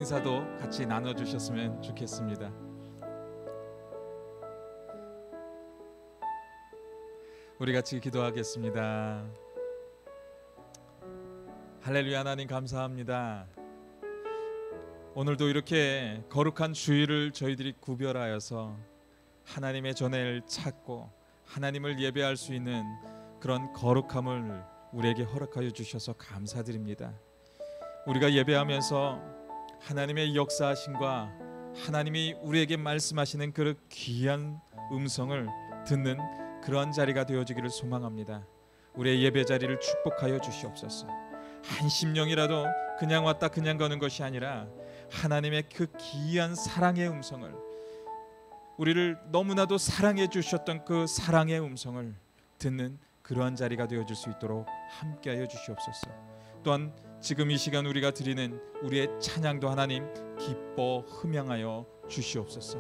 인사도 같이 나눠주셨으면 좋겠습니다. 우리 같이 기도하겠습니다. 할렐루야. 하나님 감사합니다. 오늘도 이렇게 거룩한 주일을 저희들이 구별하여서 하나님의 전을 찾고 하나님을 예배할 수 있는 그런 거룩함을 우리에게 허락하여 주셔서 감사드립니다. 우리가 예배하면서 하나님의 역사하심과 하나님이 우리에게 말씀하시는 그 귀한 음성을 듣는 그런 자리가 되어지기를 소망합니다. 우리의 예배 자리를 축복하여 주시옵소서. 한 심령이라도 그냥 왔다 그냥 가는 것이 아니라 하나님의 그 귀한 사랑의 음성을, 우리를 너무나도 사랑해 주셨던 그 사랑의 음성을 듣는 그러한 자리가 되어질 수 있도록 함께하여 주시옵소서. 또한 지금 이 시간 우리가 드리는 우리의 찬양도 하나님 기뻐 흠양하여 주시옵소서.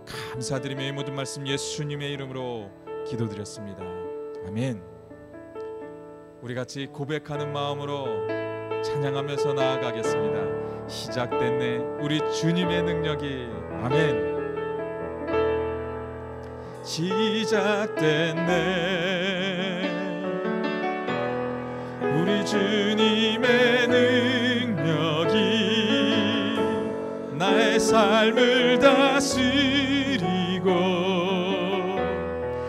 감사드리며 이 모든 말씀 예수님의 이름으로 기도드렸습니다. 아멘. 우리 같이 고백하는 마음으로 찬양하면서 나아가겠습니다. 시작됐네 우리 주님의 능력이. 아멘. 시작됐네 우리 주님의 능력이 나의 삶을 다스리고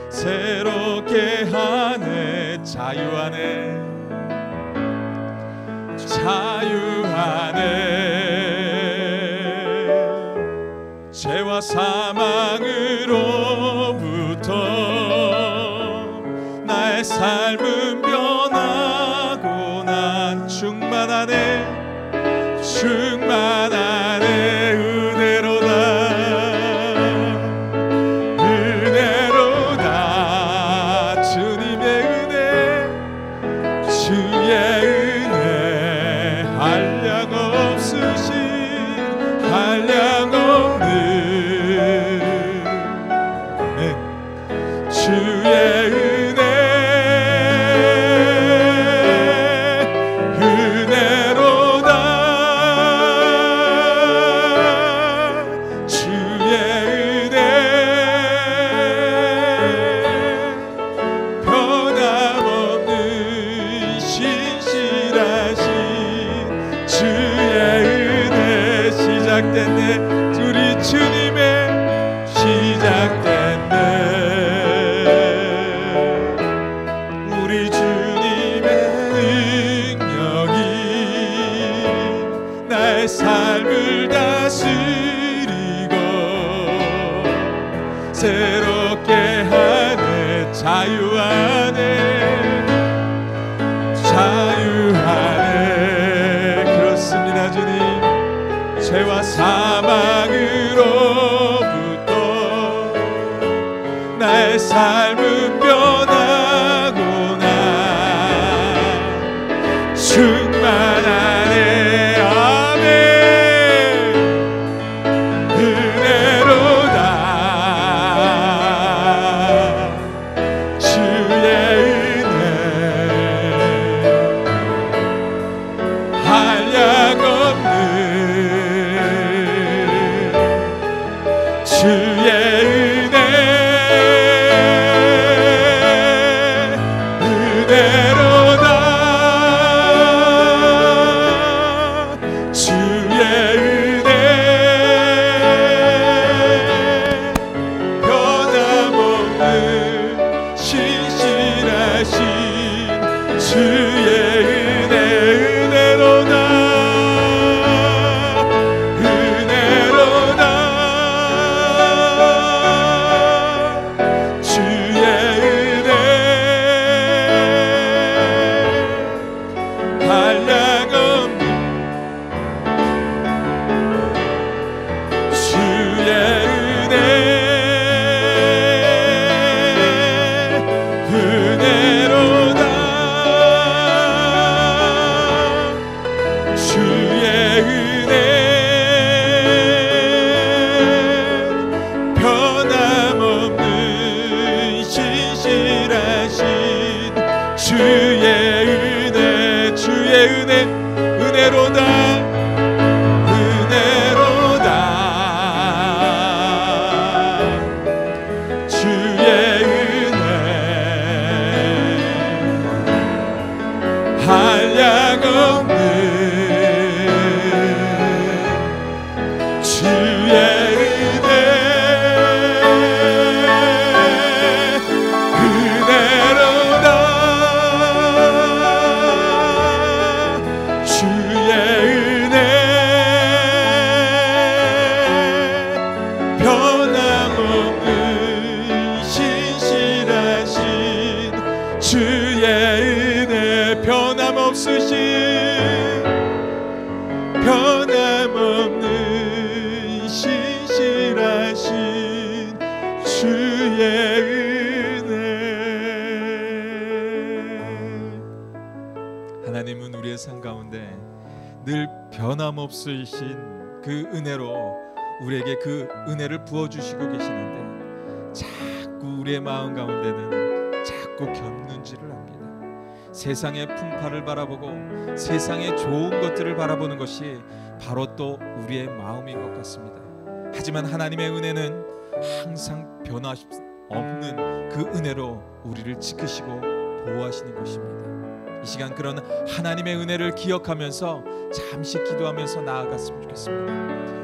새롭게 하네. 자유하네 자유하네. 죄와 사망으로부터 나의 삶은 변하고 난 충만하네 충만하네. 은혜로다 은혜로다. 주님의 은혜 주의 은혜 한량없으신 한량없는 주의 은혜 은혜로다. 주의 은혜 변함없는 신실하신 주의 은혜. 시작됐네 우리 주님의 시작됐네 우리 주님의 능력이 나의 삶을 다스리고 새롭게 하네. 자유하네 자유하네. 그렇습니다 주님. 죄와 사망으로부터 나의 삶은 변하고 나 충만하네. 아멘. 은혜로다 주의 은혜 한량없는 주의 은혜 은혜로다 주의 은혜 변함없는 신실하신 주의 은혜 은혜로다 은혜로다 늘 변함없으신 그 은혜로 우리에게 그 은혜를 부어주시고 계시는데 자꾸 우리의 마음 가운데는 자꾸 견눈질을 합니다. 세상의 풍파를 바라보고 세상의 좋은 것들을 바라보는 것이 바로 또 우리의 마음인 것 같습니다. 하지만 하나님의 은혜는 항상 변함없는 그 은혜로 우리를 지키시고 보호하시는 것입니다. 이 시간 그런 하나님의 은혜를 기억하면서 잠시 기도하면서 나아갔으면 좋겠습니다.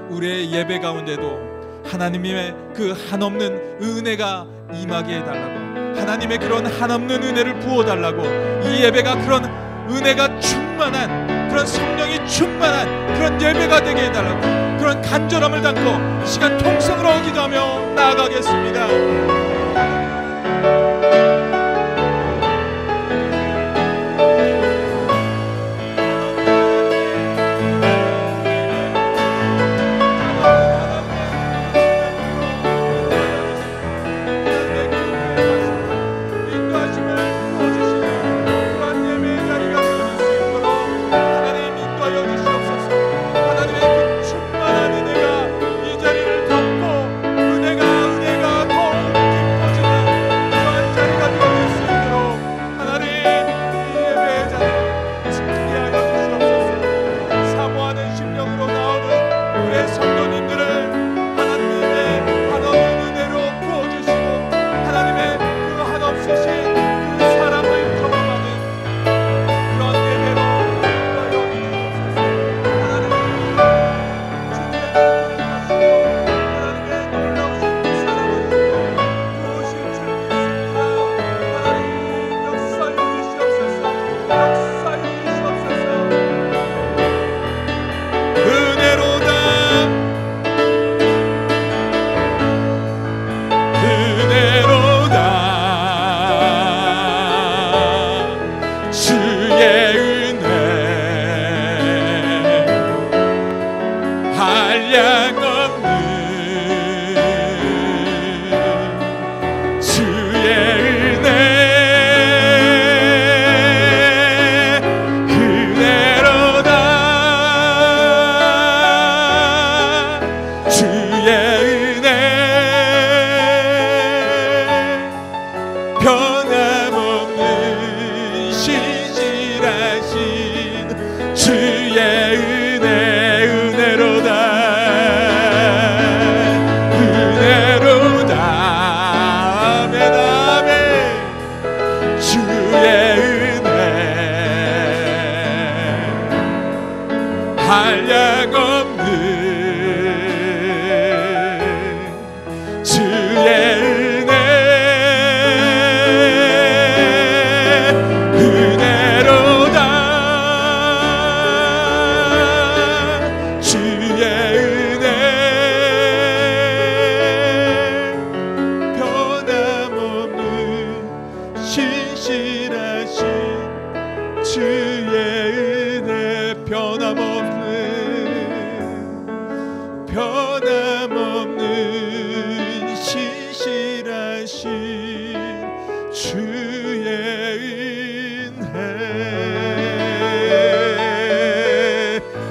우리의 예배 가운데도 하나님의 그 한없는 은혜가 임하게 해달라고, 하나님의 그런 한없는 은혜를 부어달라고, 이 예배가 그런 은혜가 충만한, 그런 성령이 충만한 그런 예배가 되게 해달라고, 그런 간절함을 담고 이 시간 통성으로 기도하며 나아가겠습니다.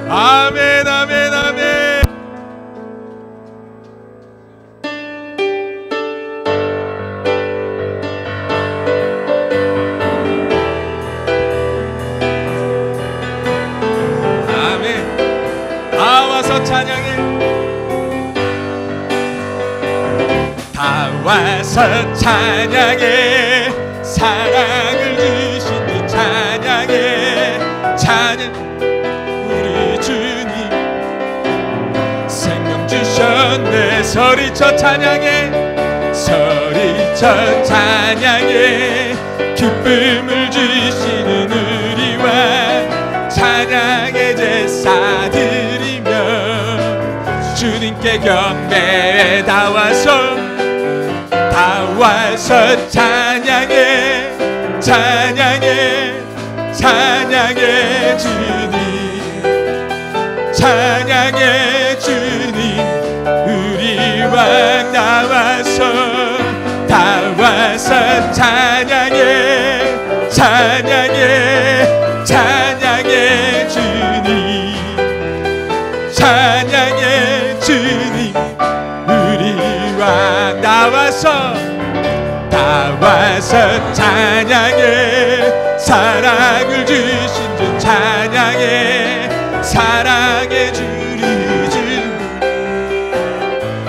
아멘, 아멘, 아멘. 아멘. 다 와서 찬양해. 다 와서 찬양해. 사랑을 주신 이 찬양해. 찬양. 우리 주님 생명 주셨네. 소리쳐 찬양해. 소리쳐 찬양해. 기쁨을 주시는 우리와 찬양의 제사 드리며 주님께 경배해. 다 와서 찬양해. 찬양해. 찬양해 주님. 찬양해 주님. 우리 왕 다 와서 찬양해. 찬양해. 찬양해 주님. 다 와서 찬양해. 사랑을 주신 주 찬양해. 사랑해 주리주.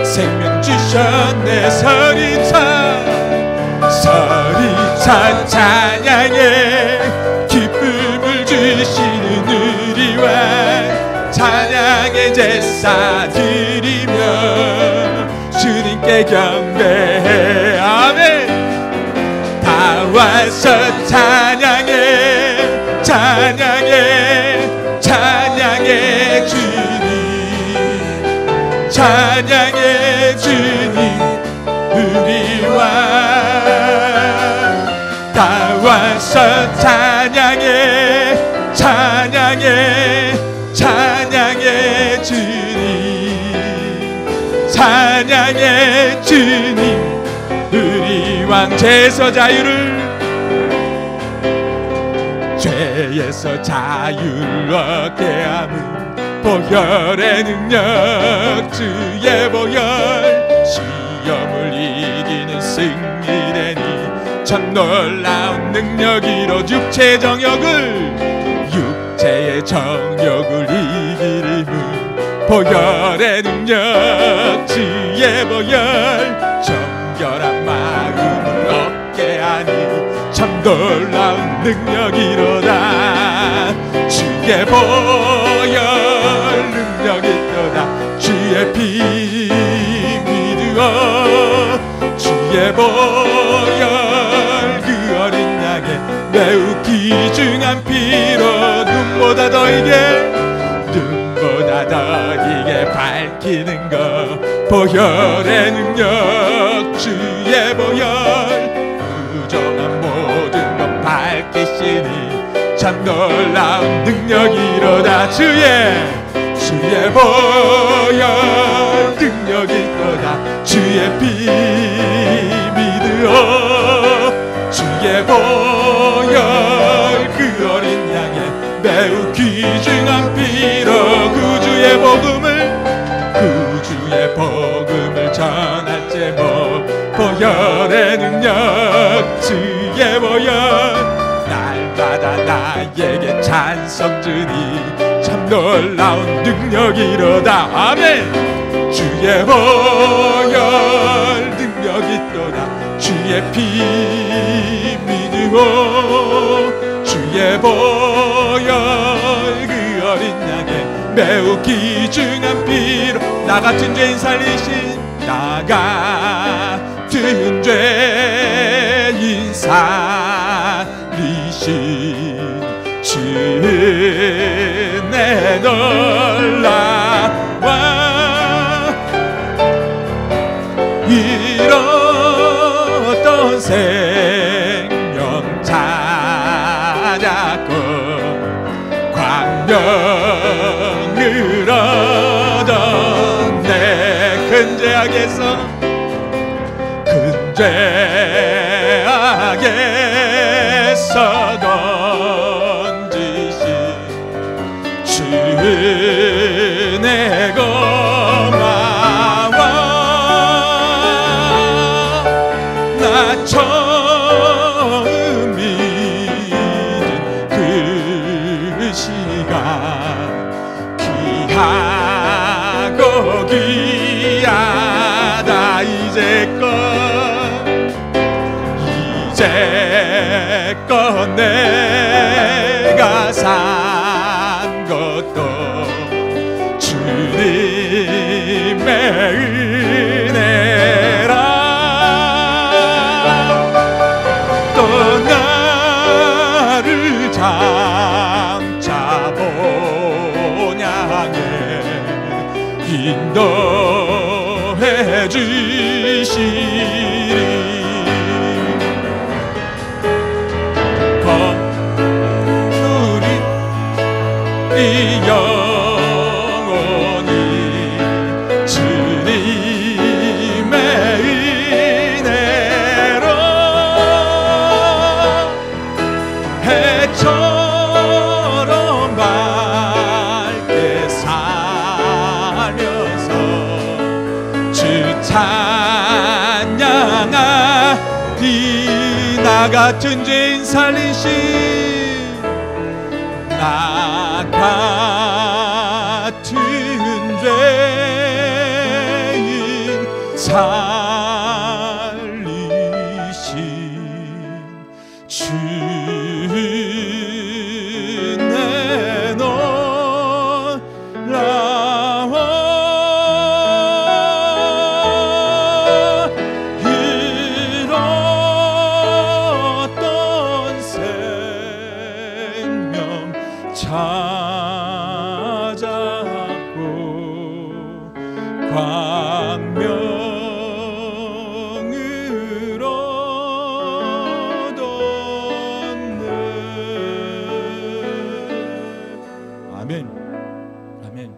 생명 주셨네. 소리쳐 소리쳐 찬양해. 기쁨을 주시는 우리 왕 찬양의 제사 드리며 주님께 경배해. 아멘. 다 와서 찬양해. 찬양해. 찬양해 주님. 찬양해 주님 우리 왕. 다 와서 찬양해. 찬양해. 찬양해 주님. 찬양해 주님 우리 왕. 죄에서 자유를 죄에서 자유를 얻게 함은 보혈의 능력. 주의 보혈 시험을 이기는 승리되니 참 놀라운 능력이로 육체의 정욕을 이기림은 보혈의 능력. 주의 보혈 정결한 마음을 얻게 하니 참 놀라운 능력이로다. 주의 보혈 능력이 있도다. 주의 피 믿으어 주의 보혈 그 어린 양의 매우 귀중한 피로 눈보다 더 이게 밝히는 것. 보혈의 능력. 주의 보혈 부정한 모든 것 밝히시니 참 놀라운 능력이로다. 주의 보혈 능력이 있도다. 주의 피 믿으어 주의 보혈 그 어린 양의 매우 귀중한 피로 구주의 복음을 전할 제목. 보혈의 능력. 주의 보혈 날마다 나에게 찬송 주니 참 놀라운 능력이로다. 아멘. 주의 보혈 능력이 있도다. 주의 피 믿으오 주의 보혈 그 어린 양의 매우 귀중한 피로 나 같은 죄인 살리신 나 같은 죄인 살리신 주내 놀라와 잃었던 생명 찾았고 광명을 얻은 내 큰 죄악에서 던지신 주내 고마워. 나 처음 믿은 그 시간 귀하고 귀하다. 이제껏 내가 산 것도 주님의 은혜라. 또 나를 장차 본향에 인도해 주시리. 이 영원히 주님의 은혜로 해처럼 밝게 살면서 주 찬양하리. 이 나 같은 죄인 살리신 나 같은 죄인 살리신 주 내 놀라워 잃었던 생명 찾았고 광명을 얻었네. 아멘. 아멘.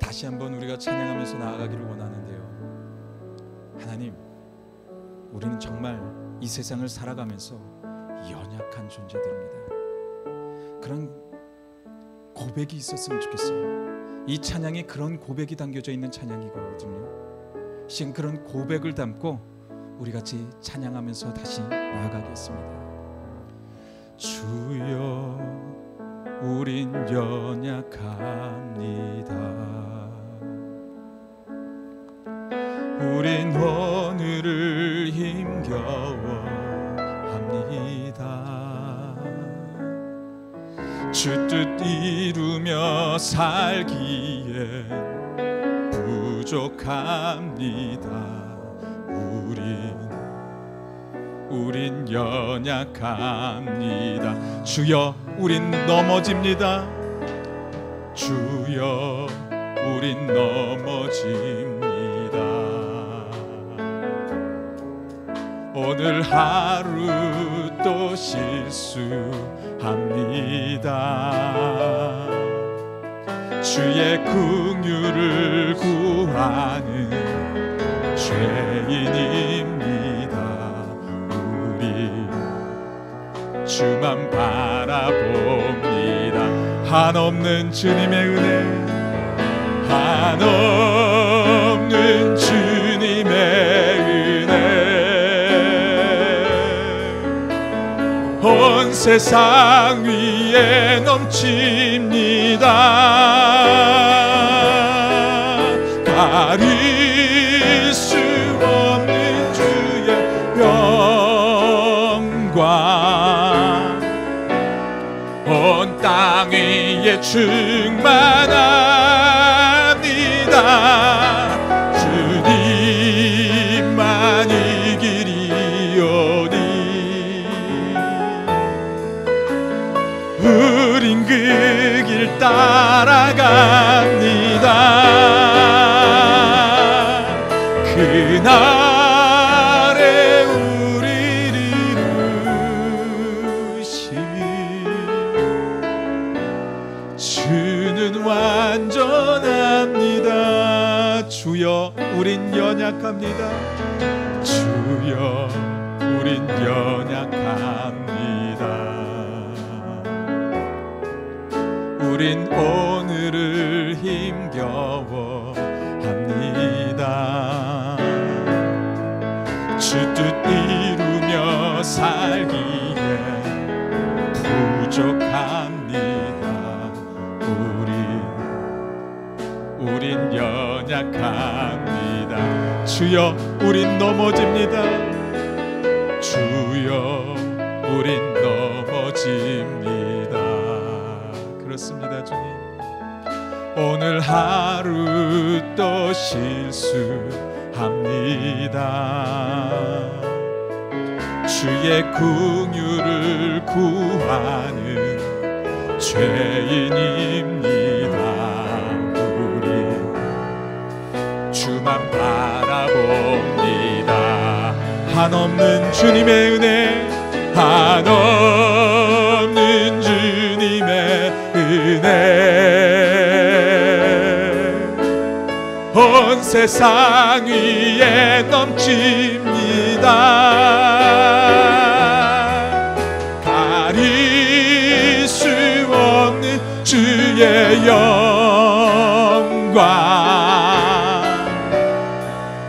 다시 한번 우리가 찬양하면서 나아가기를 원하는데요. 하나님, 우리는 정말 이 세상을 살아가면서 연약한 존재들입니다. 그런 고백이 있었으면 좋겠어요. 이 찬양에 그런 고백이 담겨져 있는 찬양이거든요. 지금 그런 고백을 담고 우리 같이 찬양하면서 다시 나아가겠습니다. 주여, 우린 연약합니다. 우린 오늘을 힘겨워합니다. 주 뜻 이루며 살기에 부족합니다. 우린 연약합니다. 주여, 우린 넘어집니다. 주여, 우린 넘어집니다. 오늘 하루 또 실수합니다. 주의 긍휼을 구하는 죄인입니다. 우리 주만 바라봅니다. 한없는 주님의 은혜, 한없는 주님의 은혜, 온 세상 위에 넘칩니다. 가릴 수 없는 주의 영광, 온 땅 위에 충만합니다. 주님만 이기리오니 우린 그 길 따라갑니다. 그날에 우리를 이루신 주는 완전합니다. 주여, 우린 연약합니다. 주여, 우린 연약합니다. 우린 오늘을 힘겨워합니다. 주 뜻 이루며 살기에 부족합니다. 우린 연약합니다. 주여, 우린 넘어집니다. 주여, 우린 넘어집니다. 그렇습니다, 주님. 오늘 하루 또 실수합니다. 주의 긍휼을 구하는 죄인입니다. 우리 주만 바라봅니다. 한없는 주님의 은혜, 한없는 주님의 은혜, 온 세상 위에 넘칩니다. 가릴 수 없는 주의 영광,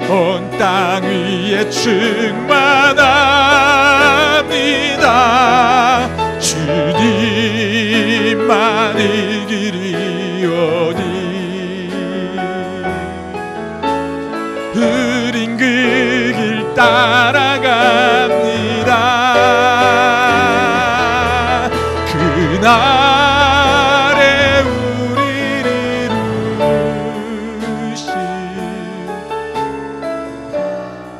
온 땅 위에 이제 충만합니다. 주님만 이기리오니 우린 그 길 따라갑니다. 그날에 우리를 이루신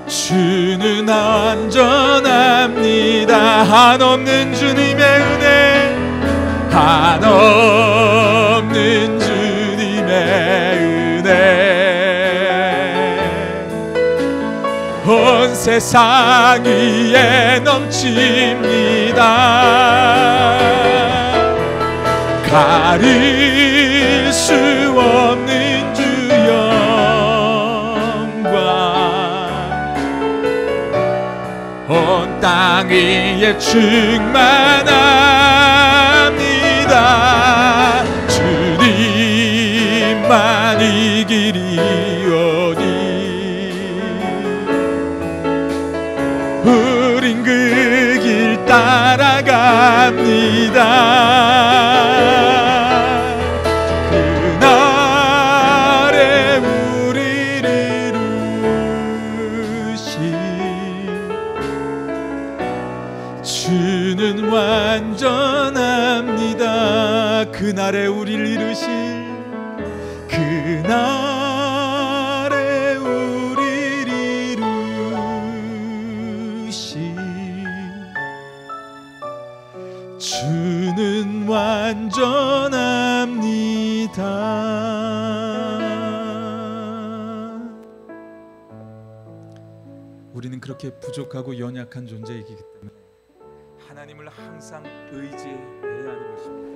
주는 안전합니다. 한없는 주님의 은혜, 한없는 주님의 은혜, 온 세상 위에 넘칩니다. 가릴 수 없는 주 영광, 온 땅 위에 충만합니다. 주님만 이기리오니 우린 그 길 따라갑니다. 그날에 우리를 이루신 주는 완전합니다. 그날에 우리를 이루신, 그날에 우리를 이루신 주는 완전합니다. 우리는 그렇게 부족하고 연약한 존재이기 때문에 하나님을 항상 의지해야 하는 것입니다.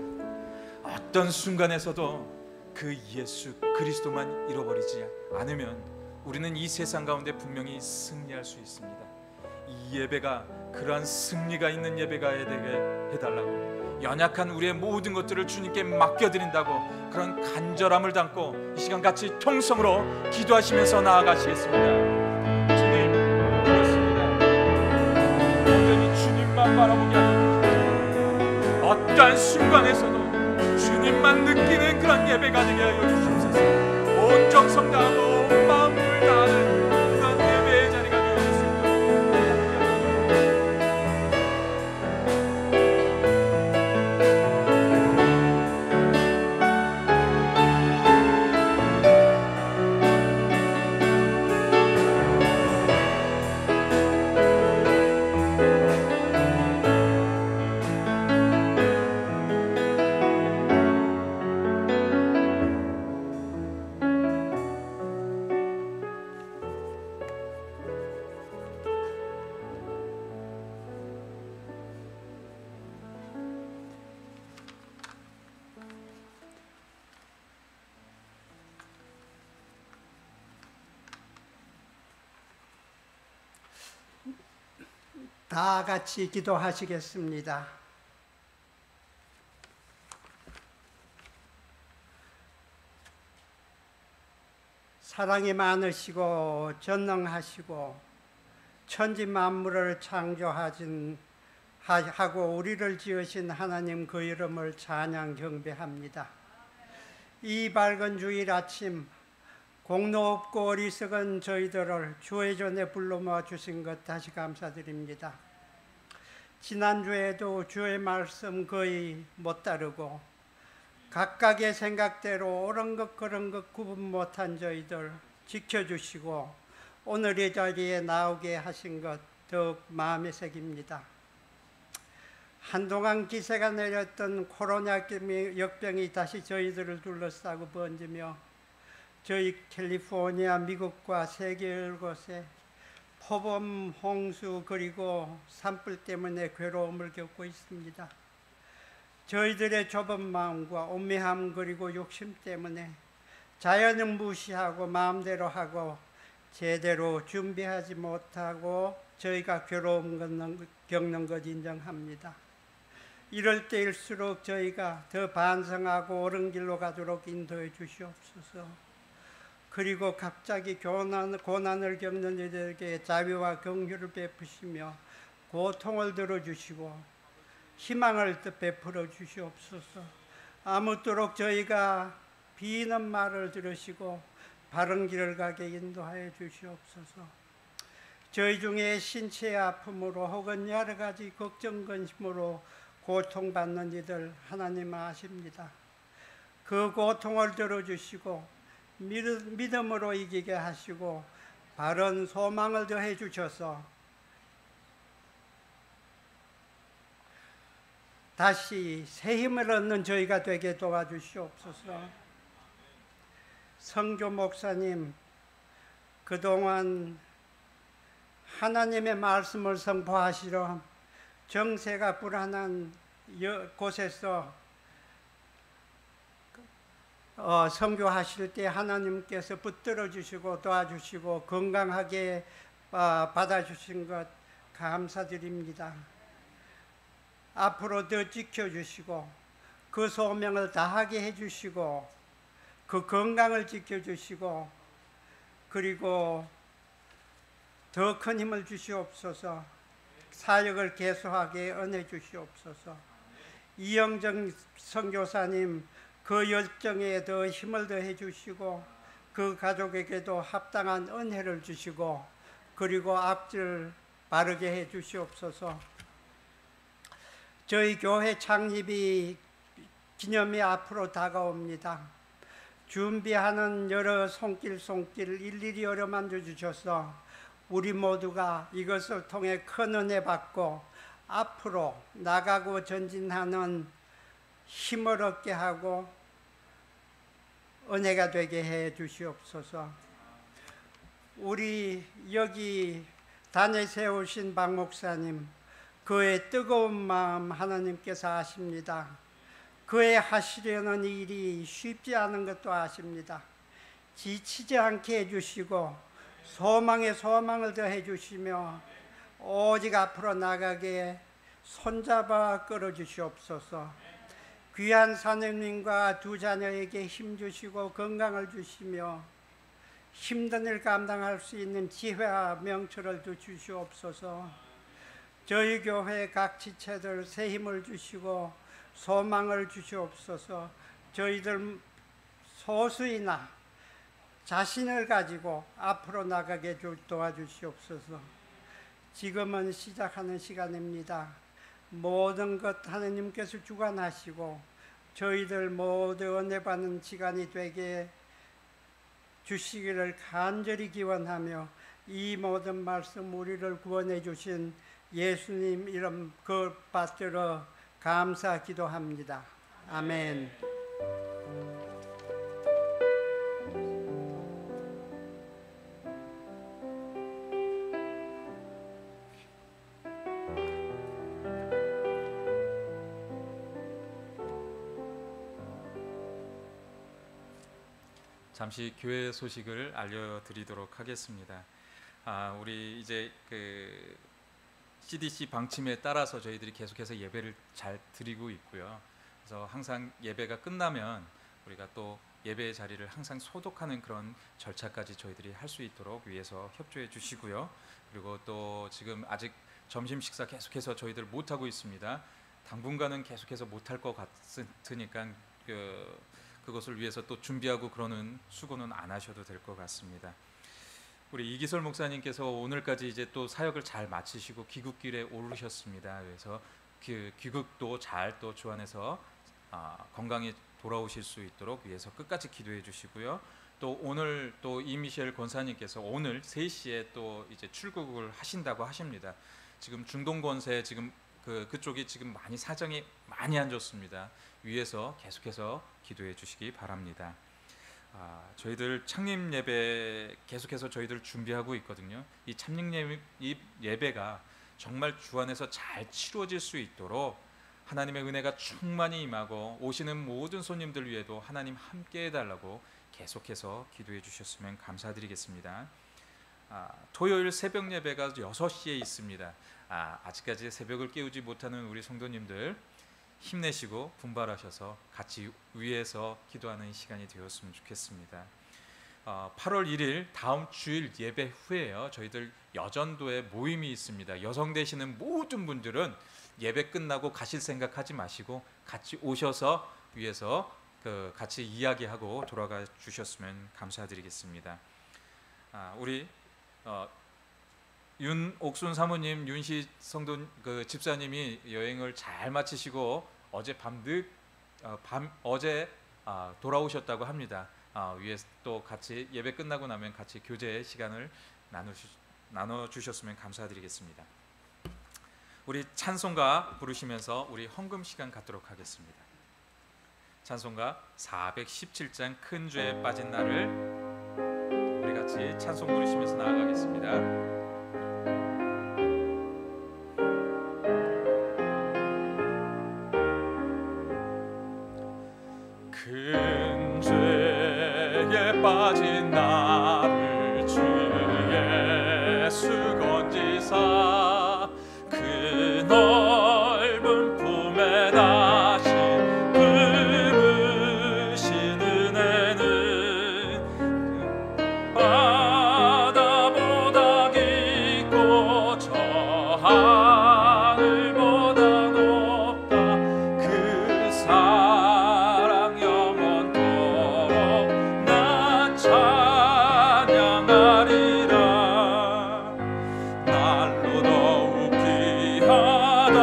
어떤 순간에서도 그 예수 그리스도만 잃어버리지 않으면 우리는 이 세상 가운데 분명히 승리할 수 있습니다. 이 예배가 그러한 승리가 있는 예배가 되게 해달라고, 연약한 우리의 모든 것들을 주님께 맡겨드린다고 그런 간절함을 담고 이 시간 같이 통성으로 기도하시면서 나아가시겠습니다. 주님, 그렇습니다. 온전히 주님만 바라보게 하시옵소서. 어떠한 순간에서도 주님만 느끼는 그런 예배가 되게 하여 주시옵소서. 온 정성 다하고 온 마음을 다하는 그런 예배의 자리가 되어줄 수 있도록 다 같이 기도하시겠습니다. 사랑이 많으시고 전능하시고 천지 만물을 창조하신 하고 우리를 지으신 하나님 그 이름을 찬양 경배합니다. 이 밝은 주일 아침 공로 없고 어리석은 저희들을 주의 전에 불러 모아 주신 것 다시 감사드립니다. 지난주에도 주의 말씀 거의 못 따르고 각각의 생각대로 옳은 것 그런 것 구분 못한 저희들 지켜주시고 오늘 이 자리에 나오게 하신 것 더욱 마음에 새깁니다. 한동안 기세가 내렸던 코로나 역병이 다시 저희들을 둘러싸고 번지며 저희 캘리포니아, 미국과 세계 곳에 폭염, 홍수 그리고 산불 때문에 괴로움을 겪고 있습니다. 저희들의 좁은 마음과 온미함 그리고 욕심 때문에 자연을 무시하고 마음대로 하고 제대로 준비하지 못하고 저희가 괴로움 겪는 것 인정합니다. 이럴 때일수록 저희가 더 반성하고 옳은 길로 가도록 인도해 주시옵소서. 그리고 갑자기 고난을 겪는 이들에게 자비와 긍휼을 베푸시며 고통을 들어주시고 희망을 베풀어 주시옵소서. 아무쪼록 저희가 비는 말을 들으시고 바른 길을 가게 인도하여 주시옵소서. 저희 중에 신체의 아픔으로 혹은 여러 가지 걱정 근심으로 고통받는 이들 하나님 아십니다. 그 고통을 들어주시고 믿음으로 이기게 하시고 바른 소망을 더해 주셔서 다시 새 힘을 얻는 저희가 되게 도와주시옵소서. 성교 목사님, 그동안 하나님의 말씀을 선포하시러 정세가 불안한 곳에서 선교하실 때 하나님께서 붙들어 주시고 도와주시고 건강하게 받아주신 것 감사드립니다. 앞으로 더 지켜주시고 그 소명을 다하게 해주시고 그 건강을 지켜주시고 그리고 더 큰 힘을 주시옵소서. 사역을 계속하게 은혜 주시옵소서. 이영정 선교사님, 그 열정에 더 힘을 더해 주시고 그 가족에게도 합당한 은혜를 주시고 그리고 앞길 바르게 해 주시옵소서. 저희 교회 창립이 기념이 앞으로 다가옵니다. 준비하는 여러 손길 일일이 어루만져 주셔서 우리 모두가 이것을 통해 큰 은혜 받고 앞으로 나가고 전진하는 힘을 얻게 하고 은혜가 되게 해 주시옵소서. 우리 여기 단에 세우신 박 목사님, 그의 뜨거운 마음 하나님께서 아십니다. 그의 하시려는 일이 쉽지 않은 것도 아십니다. 지치지 않게 해주시고 소망에 소망을 더해 주시며 오직 앞으로 나가게 손잡아 끌어주시옵소서. 귀한 사모님과 두 자녀에게 힘 주시고 건강을 주시며 힘든 일 감당할 수 있는 지혜와 명철을 주시옵소서. 저희 교회 각 지체들 새 힘을 주시고 소망을 주시옵소서. 저희들 소수이나 자신을 가지고 앞으로 나가게 도와주시옵소서. 지금은 시작하는 시간입니다. 모든 것 하나님께서 주관하시고 저희들 모두 은혜 받는 시간이 되게 주시기를 간절히 기원하며 이 모든 말씀 우리를 구원해 주신 예수님 이름 그 받들어 감사 기도합니다. 아멘. 잠시 교회 소식을 알려드리도록 하겠습니다. 우리 이제 그 CDC 방침에 따라서 저희들이 계속해서 예배를 잘 드리고 있고요. 그래서 항상 예배가 끝나면 우리가 또 예배의 자리를 항상 소독하는 그런 절차까지 저희들이 할 수 있도록 위해서 협조해 주시고요. 그리고 또 지금 아직 점심 식사 계속해서 저희들 못 하고 있습니다. 당분간은 계속해서 못 할 것 같으니까 그것을 위해서 또 준비하고 그러는 수고는 안 하셔도 될 것 같습니다. 우리 이기설 목사님께서 오늘까지 이제 또 사역을 잘 마치시고 귀국길에 오르셨습니다. 그래서 그 귀국도 잘 또 주안에서 건강히 돌아오실 수 있도록 위해서 끝까지 기도해 주시고요. 또 오늘 또 이미셸 권사님께서 오늘 3시에 또 이제 출국을 하신다고 하십니다. 지금 중동 권세 지금 그쪽이 지금 많이 사정이 많이 안 좋습니다. 위에서 계속해서 기도해 주시기 바랍니다. 저희들 창립 예배 계속해서 저희들 준비하고 있거든요. 이 창립 예배가 정말 주 안에서 잘 치루어질 수 있도록 하나님의 은혜가 충만히 임하고 오시는 모든 손님들 위에도 하나님 함께 해달라고 계속해서 기도해 주셨으면 감사드리겠습니다. 토요일 새벽 예배가 6시에 있습니다. 아직까지 새벽을 깨우지 못하는 우리 성도님들 힘내시고 분발하셔서 같이 위에서 기도하는 시간이 되었으면 좋겠습니다. 8월 1일 다음 주일 예배 후에요. 저희들 여전도에 모임이 있습니다. 여성 되시는 모든 분들은 예배 끝나고 가실 생각하지 마시고 같이 오셔서 위에서 같이 이야기하고 돌아가 주셨으면 감사드리겠습니다. 우리 윤옥순 사모님, 윤시 성도 집사님이 여행을 잘 마치시고 어제 어제 돌아오셨다고 합니다. 위에 또 같이 예배 끝나고 나면 같이 교제 시간을 나눠 주셨으면 감사드리겠습니다. 우리 찬송가 부르시면서 우리 헌금 시간 갖도록 하겠습니다. 찬송가 417장 큰 죄에 빠진 나를 우리 같이 찬송 부르시면서 나아가겠습니다. 큰 죄에 빠진 나를 주 예수 건지사 그 넓은 품에 다시 부르신 은혜는 바다보다 깊고 저 하늘보다 높다. 그 사랑 영원토록 나 찬양하리라. 날로 더욱 귀하다.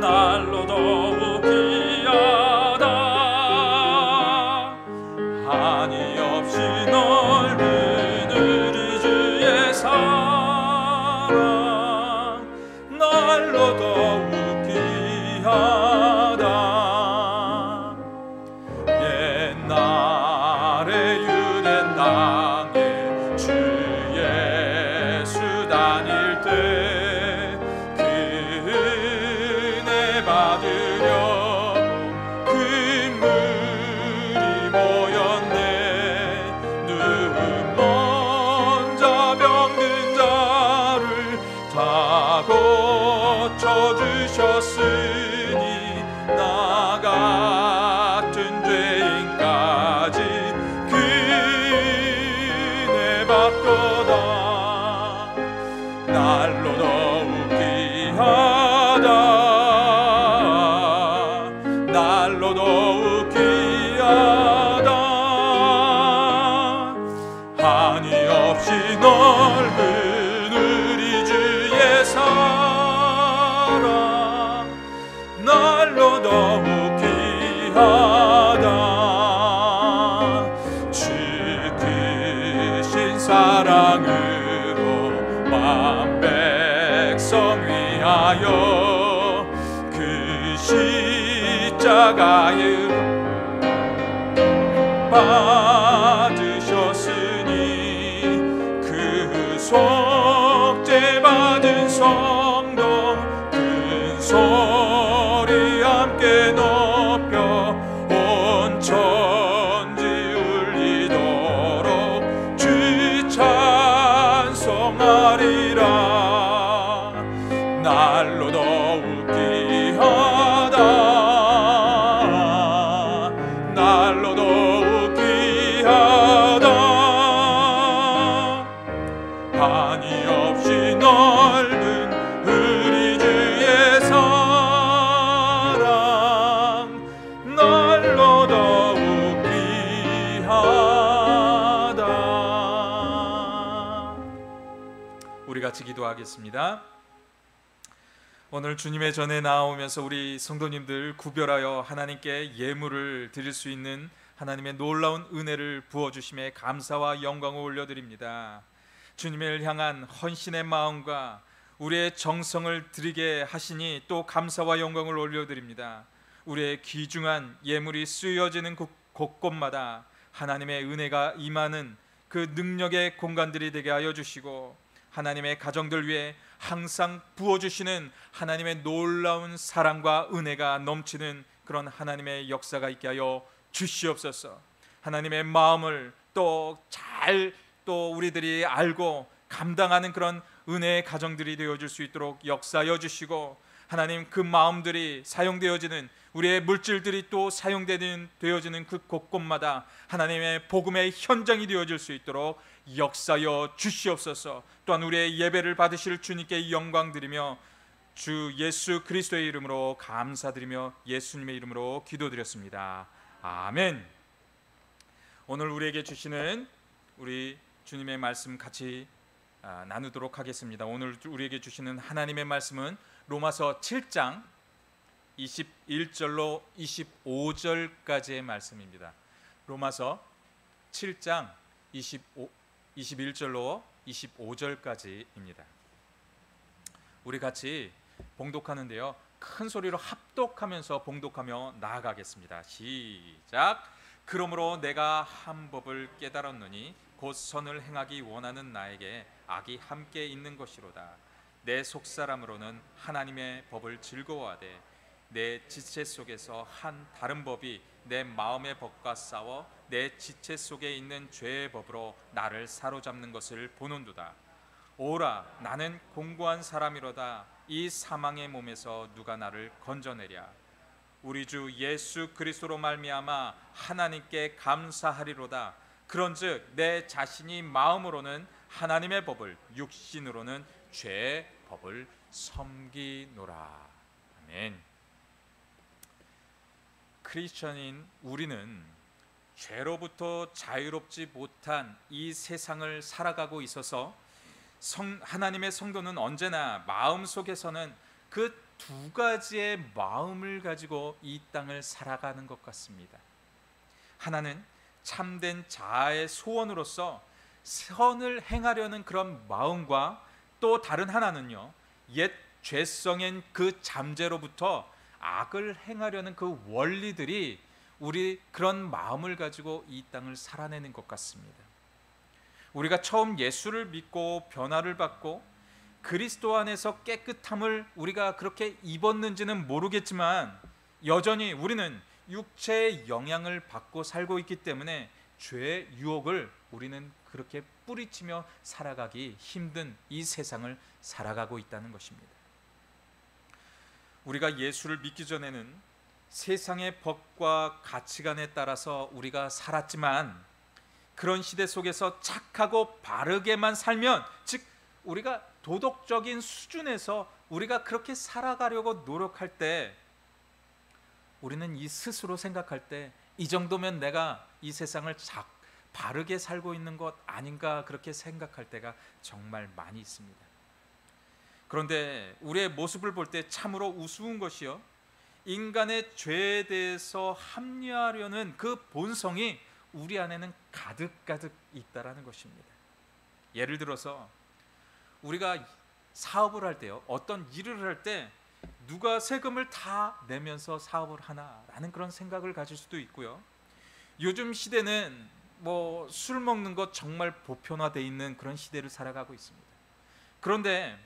날로 더욱 귀하다. 한이 없이 넓은 우리 주의 사랑 날로 더욱 귀하다. 옛날에 유대 땅에 주 예수 다닐 때 그 은혜 받으려고 금물이 모였네. 눈 먼저 병든 자를 다 고쳐주셨으니 나 같은 죄인까지 그 은혜 받도다. 날로 더욱 귀하다. 날로 더욱 귀하다. 한이 없이 넓은 우리 주의 사랑 날로 더욱 귀하다. 주 크신 사랑으로 만 백성 위하여 그 십자가에 받으셨으니 그 속죄 받은 성도 큰 소리 함께 높여 온 천지 울리도록 주 찬송하리라. 날로 더욱 귀하다. 날로 더욱 귀하다. 한이 없이 넓은 우리 주의 사랑 날로 더욱 귀하다. 우리 같이 기도하겠습니다. 오늘 주님의 전에 나오면서 우리 성도님들 구별하여 하나님께 예물을 드릴 수 있는 하나님의 놀라운 은혜를 부어주심에 감사와 영광을 올려드립니다. 주님을 향한 헌신의 마음과 우리의 정성을 드리게 하시니 또 감사와 영광을 올려드립니다. 우리의 귀중한 예물이 쓰여지는 곳곳마다 하나님의 은혜가 임하는 그 능력의 공간들이 되게 하여 주시고 하나님의 가정들 위해 항상 부어주시는 하나님의 놀라운 사랑과 은혜가 넘치는 그런 하나님의 역사가 있게 하여 주시옵소서. 하나님의 마음을 또 잘 우리들이 알고 감당하는 그런 은혜의 가정들이 되어줄 수 있도록 역사하여 주시고 하나님 그 마음들이 사용되어지는 우리의 물질들이 또 되어지는 그 곳곳마다 하나님의 복음의 현장이 되어질 수 있도록 역사여 주시옵소서. 또한 우리의 예배를 받으실 주님께 영광 드리며 주 예수 그리스도의 이름으로 감사드리며 예수님의 이름으로 기도드렸습니다. 아멘. 오늘 우리에게 주시는 우리 주님의 말씀 같이 나누도록 하겠습니다. 오늘 우리에게 주시는 하나님의 말씀은 로마서 7장 21절로 25절까지의 말씀입니다. 로마서 7장 21절로 25절까지입니다. 우리 같이 봉독하는데요, 큰 소리로 합독하면서 봉독하며 나아가겠습니다. 시작. 그러므로 내가 한 법을 깨달았노니 곧 선을 행하기 원하는 나에게 악이 함께 있는 것이로다. 내 속사람으로는 하나님의 법을 즐거워하되 내 지체 속에서 한 다른 법이 내 마음의 법과 싸워 내 지체 속에 있는 죄의 법으로 나를 사로잡는 것을 보는도다. 오라, 나는 공고한 사람이로다. 이 사망의 몸에서 누가 나를 건져내랴. 우리 주 예수 그리스도로 말미암아 하나님께 감사하리로다. 그런즉 내 자신이 마음으로는 하나님의 법을, 육신으로는 죄의 법을 섬기노라. 아멘. 크리스천인 우리는 죄로부터 자유롭지 못한 이 세상을 살아가고 있어서 하나님의 성도는 언제나 마음속에서는 그 두 가지의 마음을 가지고 이 땅을 살아가는 것 같습니다. 하나는 참된 자아의 소원으로서 선을 행하려는 그런 마음과, 또 다른 하나는요, 옛 죄성인 그 잠재로부터 악을 행하려는 그 원리들이 우리 그런 마음을 가지고 이 땅을 살아내는 것 같습니다. 우리가 처음 예수를 믿고 변화를 받고 그리스도 안에서 깨끗함을 우리가 그렇게 입었는지는 모르겠지만 여전히 우리는 육체의 영향을 받고 살고 있기 때문에 죄의 유혹을 우리는 그렇게 뿌리치며 살아가기 힘든 이 세상을 살아가고 있다는 것입니다. 우리가 예수를 믿기 전에는 세상의 법과 가치관에 따라서 우리가 살았지만, 그런 시대 속에서 착하고 바르게만 살면, 즉 우리가 도덕적인 수준에서 우리가 그렇게 살아가려고 노력할 때, 우리는 이 스스로 생각할 때 이 정도면 내가 이 세상을 바르게 살고 있는 것 아닌가, 그렇게 생각할 때가 정말 많이 있습니다. 그런데 우리의 모습을 볼 때 참으로 우스운 것이요, 인간의 죄에 대해서 합리화하려는 그 본성이 우리 안에는 가득가득 있다라는 것입니다. 예를 들어서 우리가 사업을 할 때요, 어떤 일을 할 때 누가 세금을 다 내면서 사업을 하나라는 그런 생각을 가질 수도 있고요, 요즘 시대는 술 먹는 것 정말 보편화되어 있는 그런 시대를 살아가고 있습니다. 그런데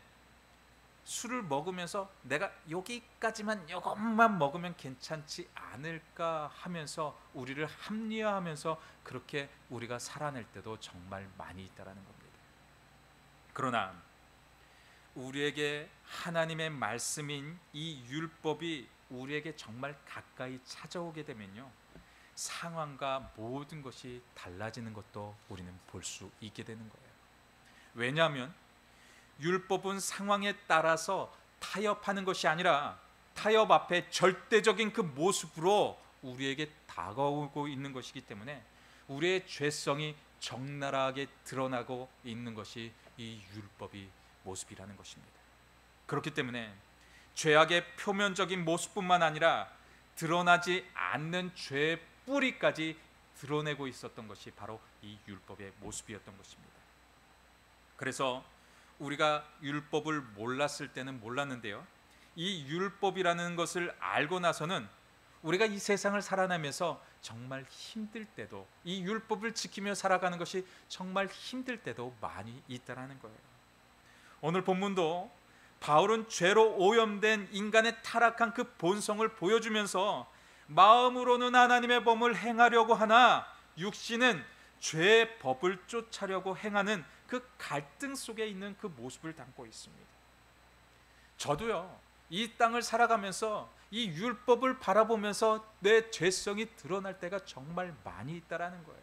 술을 먹으면서 내가 여기까지만, 이것만 먹으면 괜찮지 않을까 하면서 우리를 합리화하면서 그렇게 우리가 살아낼 때도 정말 많이 있다라는 겁니다. 그러나 우리에게 하나님의 말씀인 이 율법이 우리에게 정말 가까이 찾아오게 되면요, 상황과 모든 것이 달라지는 것도 우리는 볼 수 있게 되는 거예요. 왜냐하면 율법은 상황에 따라서 타협하는 것이 아니라 타협 앞에 절대적인 그 모습으로 우리에게 다가오고 있는 것이기 때문에 우리의 죄성이 적나라하게 드러나고 있는 것이 이 율법의 모습이라는 것입니다. 그렇기 때문에 죄악의 표면적인 모습뿐만 아니라 드러나지 않는 죄의 뿌리까지 드러내고 있었던 것이 바로 이 율법의 모습이었던 것입니다. 그래서 우리가 율법을 몰랐을 때는 몰랐는데요, 이 율법이라는 것을 알고 나서는 우리가 이 세상을 살아내면서 정말 힘들 때도, 이 율법을 지키며 살아가는 것이 정말 힘들 때도 많이 있다라는 거예요. 오늘 본문도 바울은 죄로 오염된 인간의 타락한 그 본성을 보여주면서 마음으로는 하나님의 법을 행하려고 하나 육신은 죄의 법을 쫓으려고 행하는 그 갈등 속에 있는 그 모습을 담고 있습니다. 저도요, 이 땅을 살아가면서 이 율법을 바라보면서 내 죄성이 드러날 때가 정말 많이 있다라는 거예요.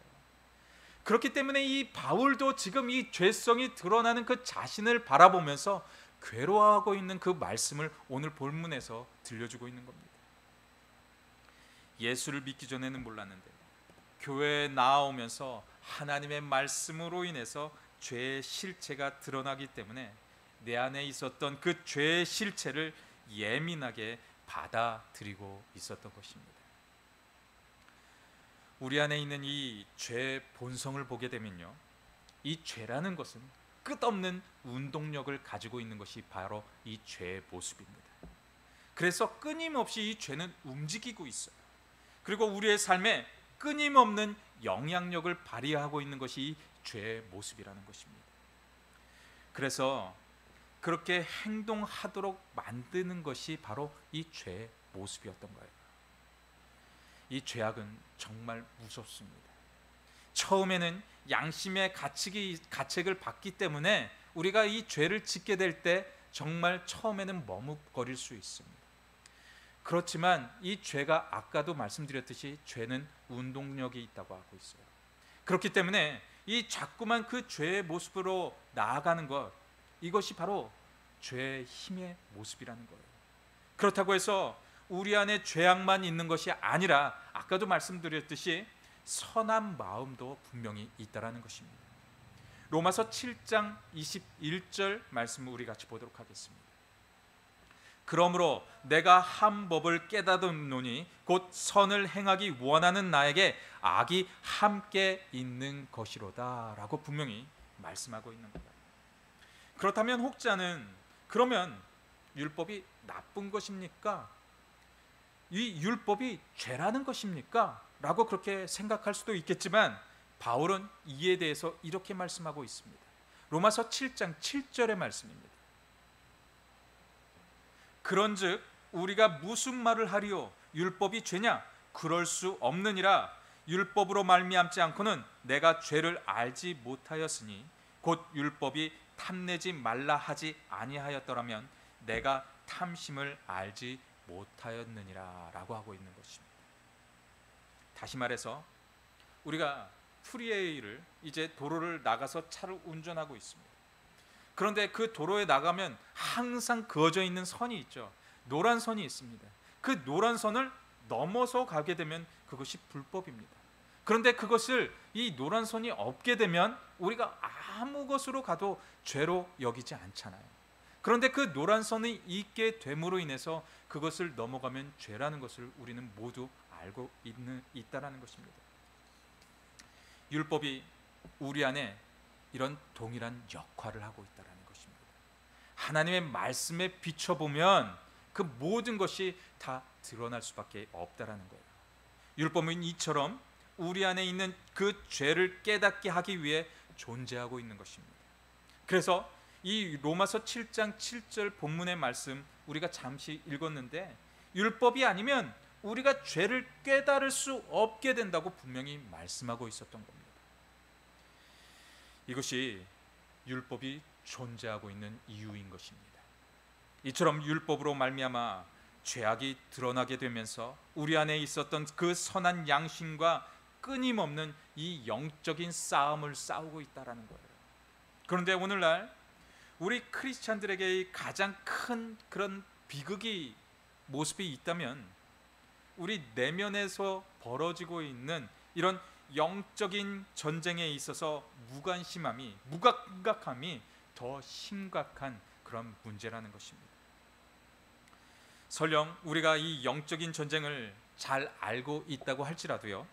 그렇기 때문에 이 바울도 지금 이 죄성이 드러나는 그 자신을 바라보면서 괴로워하고 있는 그 말씀을 오늘 본문에서 들려주고 있는 겁니다. 예수를 믿기 전에는 몰랐는데 교회에 나아오면서 하나님의 말씀으로 인해서 죄의 실체가 드러나기 때문에 내 안에 있었던 그 죄의 실체를 예민하게 받아들이고 있었던 것입니다. 우리 안에 있는 이 죄의 본성을 보게 되면요, 이 죄라는 것은 끝없는 운동력을 가지고 있는 것이 바로 이 죄의 모습입니다. 그래서 끊임없이 이 죄는 움직이고 있어요. 그리고 우리의 삶에 끊임없는 영향력을 발휘하고 있는 것이 이 죄의 모습이라는 것입니다. 그래서 그렇게 행동하도록 만드는 것이 바로 이 죄의 모습이었던 거예요. 이 죄악은 정말 무섭습니다. 처음에는 양심의 가책을 받기 때문에 우리가 이 죄를 짓게 될 때 정말 처음에는 머뭇거릴 수 있습니다. 그렇지만 이 죄가 아까도 말씀드렸듯이 죄는 운동력이 있다고 하고 있어요. 그렇기 때문에 이 자꾸만 그 죄의 모습으로 나아가는 것, 이것이 바로 죄의 힘의 모습이라는 거예요. 그렇다고 해서 우리 안에 죄악만 있는 것이 아니라 아까도 말씀드렸듯이 선한 마음도 분명히 있다라는 것입니다. 로마서 7장 21절 말씀을 우리 같이 보도록 하겠습니다. 그러므로 내가 한 법을 깨닫노니 곧 선을 행하기 원하는 나에게 악이 함께 있는 것이로다 라고 분명히 말씀하고 있는 거다. 그렇다면 혹자는 그러면 율법이 나쁜 것입니까? 이 율법이 죄라는 것입니까? 라고 그렇게 생각할 수도 있겠지만 바울은 이에 대해서 이렇게 말씀하고 있습니다. 로마서 7장 7절의 말씀입니다. 그런즉 우리가 무슨 말을 하리요? 율법이 죄냐? 그럴 수 없느니라. 율법으로 말미암지 않고는 내가 죄를 알지 못하였으니 곧 율법이 탐내지 말라 하지 아니하였더라면 내가 탐심을 알지 못하였느니라 라고 하고 있는 것입니다. 다시 말해서 우리가 프리웨이를 이제 도로를 나가서 차를 운전하고 있습니다. 그런데 그 도로에 나가면 항상 그어져 있는 선이 있죠. 노란 선이 있습니다. 그 노란 선을 넘어서 가게 되면 그것이 불법입니다. 그런데 그것을 이 노란 선이 없게 되면 우리가 아무 것으로 가도 죄로 여기지 않잖아요. 그런데 그 노란 선이 있게 됨으로 인해서 그것을 넘어가면 죄라는 것을 우리는 모두 알고 있다라는 것입니다. 율법이 우리 안에 이런 동일한 역할을 하고 있다는 것입니다. 하나님의 말씀에 비춰보면 그 모든 것이 다 드러날 수밖에 없다라는 거예요. 율법은 이처럼 우리 안에 있는 그 죄를 깨닫게 하기 위해 존재하고 있는 것입니다. 그래서 이 로마서 7장 7절 본문의 말씀 우리가 잠시 읽었는데 율법이 아니면 우리가 죄를 깨달을 수 없게 된다고 분명히 말씀하고 있었던 겁니다. 이것이 율법이 존재하고 있는 이유인 것입니다. 이처럼 율법으로 말미암아 죄악이 드러나게 되면서 우리 안에 있었던 그 선한 양심과 끊임없는 이 영적인 싸움을 싸우고 있다라는 거예요. 그런데 오늘날 우리 크리스찬들에게 가장 큰 그런 비극이 모습이 있다면 우리 내면에서 벌어지고 있는 이런 영적인 전쟁에 있어서 무감각함이 더 심각한 그런 문제라는 것입니다. 설령 우리가 이 영적인 전쟁을 잘 알고 있다고 할지라도요,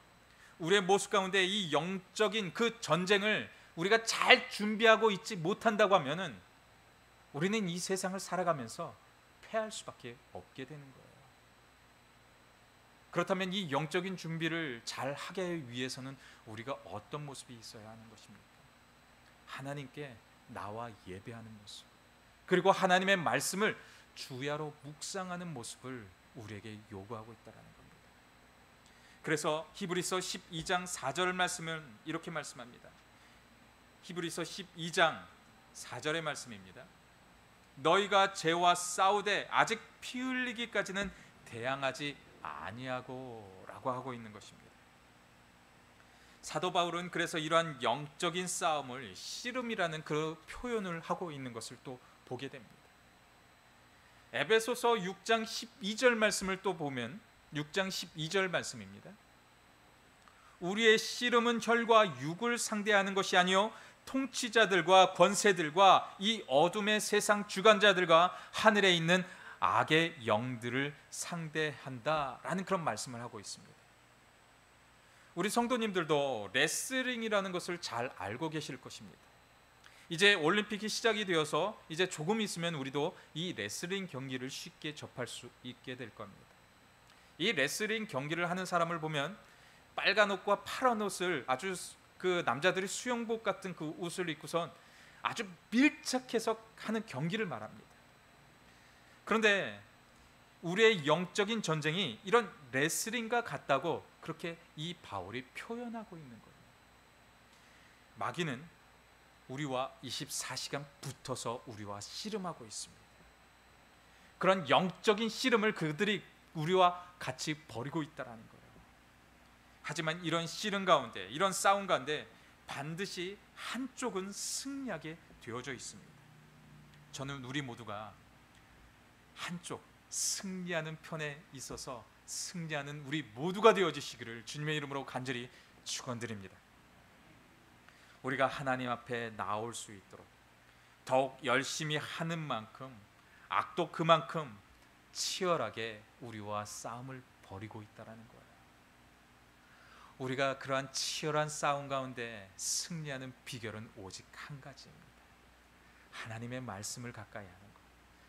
우리의 모습 가운데 이 영적인 그 전쟁을 우리가 잘 준비하고 있지 못한다고 하면은 우리는 이 세상을 살아가면서 패할 수밖에 없게 되는 거예요. 그렇다면 이 영적인 준비를 잘 하기 위해서는 우리가 어떤 모습이 있어야 하는 것입니까? 하나님께 나와 예배하는 모습, 그리고 하나님의 말씀을 주야로 묵상하는 모습을 우리에게 요구하고 있다는 겁니다. 그래서 히브리서 12장 4절 말씀은 이렇게 말씀합니다. 히브리서 12장 4절의 말씀입니다. 너희가 죄와 싸우되 아직 피 흘리기까지는 대항하지 아니하고라고 하고 있는 것입니다. 사도 바울은 그래서 이러한 영적인 싸움을 씨름이라는 그 표현을 하고 있는 것을 또 보게 됩니다. 에베소서 6장 12절 말씀을 또 보면 6장 12절 말씀입니다. 우리의 씨름은 혈과 육을 상대하는 것이 아니요 통치자들과 권세들과 이 어둠의 세상 주관자들과 하늘에 있는 악의 영들을 상대한다라는 그런 말씀을 하고 있습니다. 우리 성도님들도 레슬링이라는 것을 잘 알고 계실 것입니다. 이제 올림픽이 시작이 되어서 이제 조금 있으면 우리도 이 레슬링 경기를 쉽게 접할 수 있게 될 겁니다. 이 레슬링 경기를 하는 사람을 보면 빨간 옷과 파란 옷을 아주 그 남자들이 수영복 같은 그 옷을 입고선 아주 밀착해서 하는 경기를 말합니다. 그런데 우리의 영적인 전쟁이 이런 레슬링과 같다고 그렇게 이 바울이 표현하고 있는 거예요. 마귀는 우리와 24시간 붙어서 우리와 씨름하고 있습니다. 그런 영적인 씨름을 그들이 우리와 같이 벌이고 있다는 거예요. 하지만 이런 씨름 가운데, 이런 싸움 가운데 반드시 한쪽은 승리하게 되어져 있습니다. 저는 우리 모두가 한쪽 승리하는 편에 있어서 승리하는 우리 모두가 되어지시기를 주님의 이름으로 간절히 축원드립니다. 우리가 하나님 앞에 나올 수 있도록 더욱 열심히 하는 만큼 악도 그만큼 치열하게 우리와 싸움을 벌이고 있다는 거예요. 우리가 그러한 치열한 싸움 가운데 승리하는 비결은 오직 한 가지입니다. 하나님의 말씀을 가까이 하는 것.